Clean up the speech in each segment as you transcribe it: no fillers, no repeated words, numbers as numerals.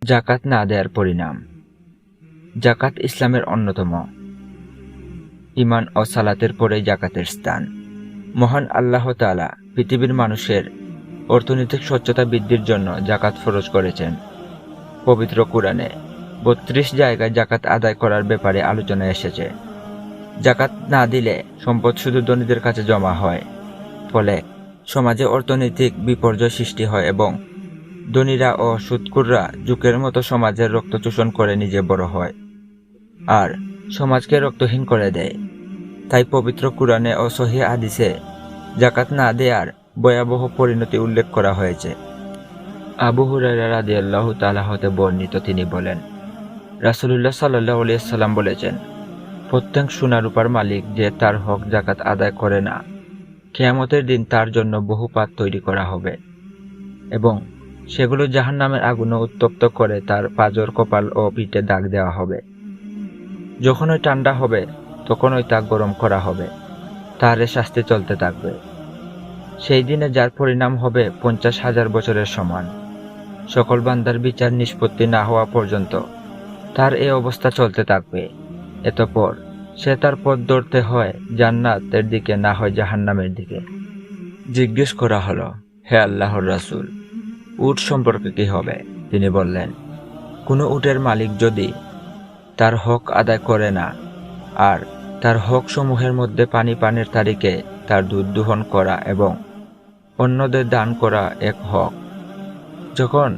জাকাত না দেওয়ার পরিণাম। জাকাত ইসলামের অন্যতম। ঈমান ও সালাতের পরেই জাকাতের স্থান। মহান আল্লাহ তাআলা পৃথিবীর মানুষের অর্থনৈতিক সচ্ছলতা বৃদ্ধির জন্য জাকাত ফরজ করেছেন। পবিত্র কুরআনে ৩২ জায়গায় জাকাত আদায় করার ব্যাপারে আলোচনা এসেছে। জাকাত না দিলে সম্পদ শুধু ধনীদের কাছে জমা হয়, ফলে সমাজে অর্থনৈতিক বিপর্যয় সৃষ্টি হয় এবং ধনীরা ও সুদখোররা যুগের মতো সমাজের রক্ত চোষণ করে নিজে বড় হয় আর সমাজকে রক্তহীন করে দেয়। তাই পবিত্র কুরআনে ও সহিহ হাদিসে জাকাত না দেওয়ার ভয়াবহ পরিণতি উল্লেখ করা হয়েছে। আবু হুরায়রা রাদিয়াল্লাহু তাআলা হতে বর্ণিত, তিনি বলেন, রাসূলুল্লাহ সাল্লাল্লাহু আলাইহি ওয়াসাল্লাম বলেছেন, প্রত্যেক সোনা রূপার মালিক যে তার হক জাকাত আদায় করে না, কিয়ামতের দিন তার জন্য বহু পাত তৈরি করা হবে এবং সেগুলো জাহান্নামের আগুনে উত্তপ্ত করে তার পাঁজর, কপাল ও পিঠে দাগ দেওয়া হবে। যখনই ঠান্ডা হবে তখনই তা গরম করা হবে, তার শাস্তি চলতে থাকবে। সেই দিনে যার পরিণাম হবে 50,000 বছরের সমান। সকল বান্দার বিচার নিষ্পত্তি না হওয়া পর্যন্ত তার এই অবস্থা চলতে থাকবে। এতপর সে তার পথ ধরতে হয় জান্নাতের দিকে, না হয় জাহান্নামের দিকে। জিজ্ঞেস করা হলো, হে আল্লাহর রাসূল, উট সম্পর্কে কি হবে? তিনি বললেন, কোনো উটের মালিক যদি তার হক আদায় করে না আর তার হক সমূহের মধ্যে পানি পানের তারিখে তার দুধ দোহন করা এবং অন্যদের দান করা এক হক। যখন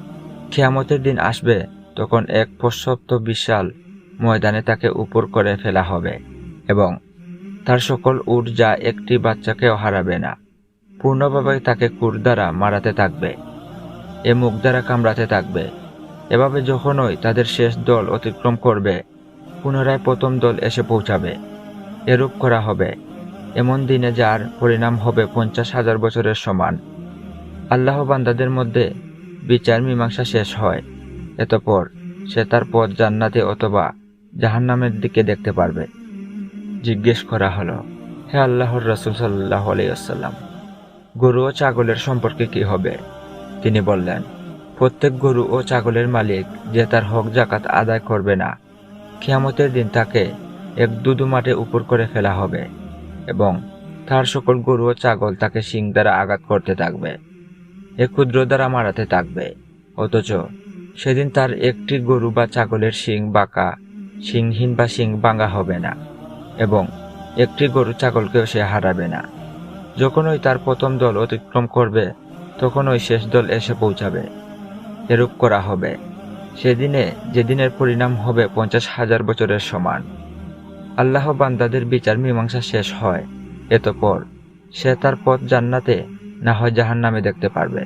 কিয়ামতের দিন আসবে তখন এক প্রশস্ত বিশাল ময়দানে তাকে উপর করে ফেলা হবে এবং তার সকল উট যা একটি বাচ্চাকেও হারাবে না পূর্ণভাবে তাকে কুর দ্বারা মারাতে থাকবে, এ মুখ দ্বারা কামড়াতে থাকবে। এভাবে যখনই তাদের শেষ দল অতিক্রম করবে পুনরায় প্রথম দল এসে পৌঁছাবে। এরূপ করা হবে এমন দিনে যার পরিণাম হবে 50,000 বছরের সমান। আল্লাহ বান্দাদের মধ্যে বিচার মীমাংসা শেষ হয়, এতপর সে তার পথ জান্নাতে অথবা জাহান্নামের দিকে দেখতে পারবে। জিজ্ঞেস করা হলো, হে আল্লাহর রাসূল সাল্লাল্লাহু আলাইহি ওয়াসাল্লাম, গরু ও ছাগলের সম্পর্কে কি হবে? তিনি বললেন, প্রত্যেক গরু ও ছাগলের মালিক যে তার হক জাকাত আদায় করবে না, কিয়ামতের দিন তাকে এক দুদু মাঠে উপর করে ফেলা হবে এবং তার সকল গরু ও ছাগল তাকে শিং দ্বারা আঘাত করতে থাকবে, এক ক্ষুদ্র দ্বারা মারাতে থাকবে। অথচ সেদিন তার একটি গরু বা ছাগলের শিং বাঁকা, শিংহীন বা শিং ভাঙা হবে না এবং একটি গরু ছাগলকেও সে হারাবে না। যখনই তার প্রথম দল অতিক্রম করবে তখনই শেষ দল এসে পৌঁছাবে। এরূপ করা হবে সেদিনে, যেদিনের পরিণাম হবে 50,000 বছরের সমান। আল্লাহ বান্দাদের বিচার মীমাংসা শেষ হয়, এতপর সে তার পথ জান্নাতে না হয় জাহান্নামে দেখতে পারবে।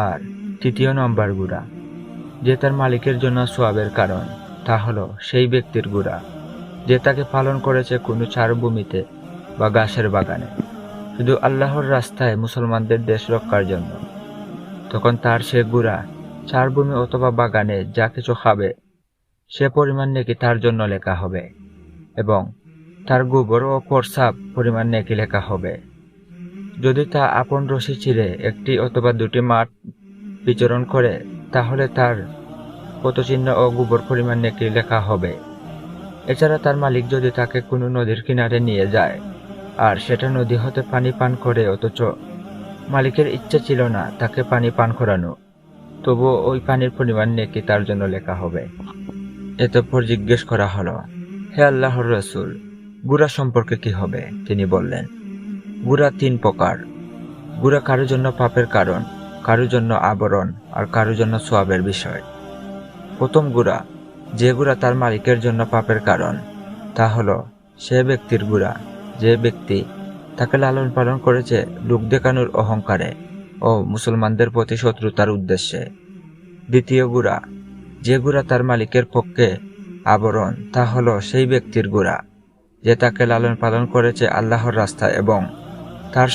আর তৃতীয় নম্বর গুড়া, যে তার মালিকের জন্য সওয়াবের কারণ, তা হলো সেই ব্যক্তির গুড়া যে তাকে পালন করেছে কোনো চারভূমিতে বা ঘাসের বাগানে, শুধু আল্লাহর রাস্তায় মুসলমানদের দেশ রক্ষার জন্য। তখন তার সে গুড়া চারভূমি অথবা বাগানে যা কিছু খাবে সে পরিমাণ নেকি তার জন্য লেখা হবে এবং তার গোবর ও প্রস্রাব পরিমাণ নেকি লেখা হবে। যদি তা আপন রশি ছিঁড়ে একটি অথবা দুটি মাঠ বিচরণ করে তাহলে তার পদচিহ্ন ও গোবর পরিমাণ নেকি লেখা হবে। এছাড়া তার মালিক যদি তাকে কোনো নদীর কিনারে নিয়ে যায় আর সেটা নদী হতে পানি পান করে, অথচ মালিকের ইচ্ছা ছিল না তাকে পানি পান করানো, তবুও ওই পানির পরিমাণ নেকি তার জন্য লেখা হবে। এতপর জিজ্ঞেস করা হলো, হে আল্লাহর রাসূল, গুনাহ সম্পর্কে কি হবে? তিনি বললেন, গুনাহ 3 প্রকার। গুনাহ কারোর জন্য পাপের কারণ, কারোর জন্য আবরণ আর কারোর জন্য সওয়াবের বিষয়। প্রথম গুনাহ, যে গুনাহ তার মালিকের জন্য পাপের কারণ, তা হলো সে ব্যক্তির গুনাহ যে ব্যক্তি তাকে লালন পালন করেছে লোক দেখানোর অহংকারে ও মুসলমানদের প্রতি শত্রুতার উদ্দেশ্যে। দ্বিতীয় গুনাহ, যে গুনাহ তার মালিকের পক্ষে আবরণ, তা হলো সেই ব্যক্তির গুনাহ যে তাকে লালন পালন করেছে আল্লাহর রাস্তায় এবং তার